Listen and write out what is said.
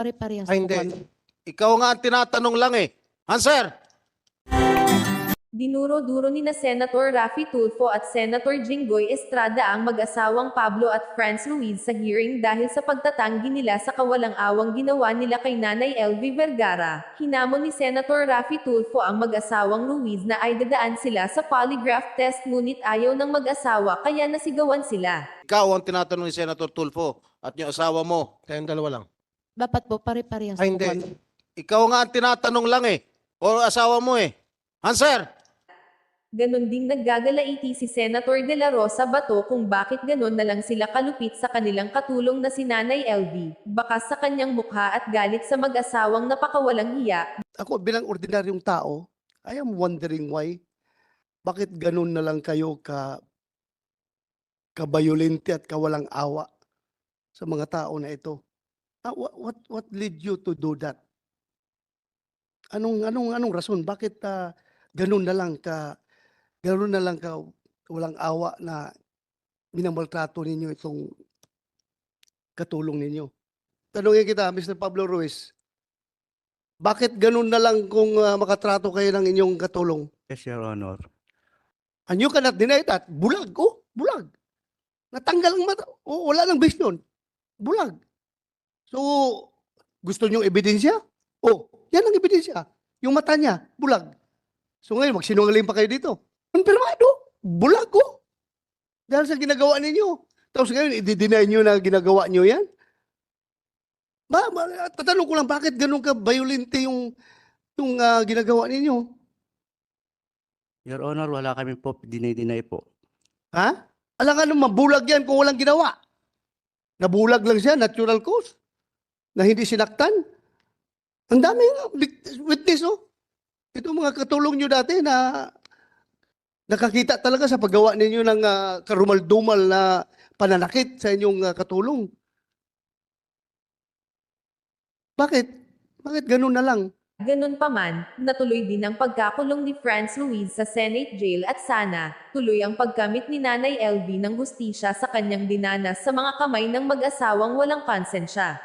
Pare-parehas Ay, po hindi. kami. Ikaw nga ang tinatanong lang eh. Answer! Dinuro-duro ni na Senator Raffy Tulfo at Senator Jinggoy Estrada ang mag-asawang Pablo at Franz Ruiz sa hearing dahil sa pagtatanggi nila sa kawalang-awang ginawa nila kay Nanay LV Vergara. Hinamon ni Senator Raffy Tulfo ang mag-asawang Ruiz na ay dadaan sila sa polygraph test ngunit ayaw ng mag-asawa kaya nasigawan sila. Ikaw ang tinatanong ni Senator Tulfo at yung asawa mo. Tayong dalawa lang. Dapat po pare-parehas Ay, po hindi. kami. Ikaw nga ang tinatanong lang eh. O asawa mo eh. Answer! Ganon ding naggagalaiti si Senator De La Rosa Bato kung bakit ganon na lang sila kalupit sa kanilang katulong na si Nanay LV, bakas sa kanyang mukha at galit sa mag-asawang napakawalang hiya. Ako bilang ordinaryong tao, I am wondering why. Bakit ganun na lang kayo kabayolente at kawalang awa sa mga tao na ito? What led you to do that? Anong rason? Bakit ganun na lang walang awa na minamaltrato ninyo itong katulong ninyo? Tanungin kita, Mr. Pablo Ruiz, bakit ganun na lang kung makatrato kayo ng inyong katulong? Yes, Your Honor. And you cannot deny that. Bulag, bulag. Natanggal ang mata. Wala nang base nun. Bulag. So, gusto niyong ebidensya? Yan ang ebidensya. Yung mata niya, bulag. So ngayon, magsinungaling pa kayo dito. Konfirmado, bulag ko. Dahil sa ginagawa ninyo. Tapos ngayon, i-deny nyo na ginagawa nyo yan? Tatanong ko lang, bakit ganun ka violente yung ginagawa ninyo? Your Honor, wala kami po dinay-deny po. Ha? Alam nga naman, mabulag yan kung walang ginawa. Nabulag lang siya, natural cause. Na hindi sinaktan. Ang dami nga, witness, oh. Ito mga katulong nyo dati na nakakita talaga sa paggawa ninyo ng karumal-dumal na pananakit sa inyong katulong. Bakit? Bakit ganun na lang? Ganon pa man, natuloy din ang pagkakulong ni Franz Ruiz sa Senate Jail at sana, tuloy ang pagkamit ni Nanay LV ng hustisya sa kanyang dinanas sa mga kamay ng mag-asawang walang konsensya.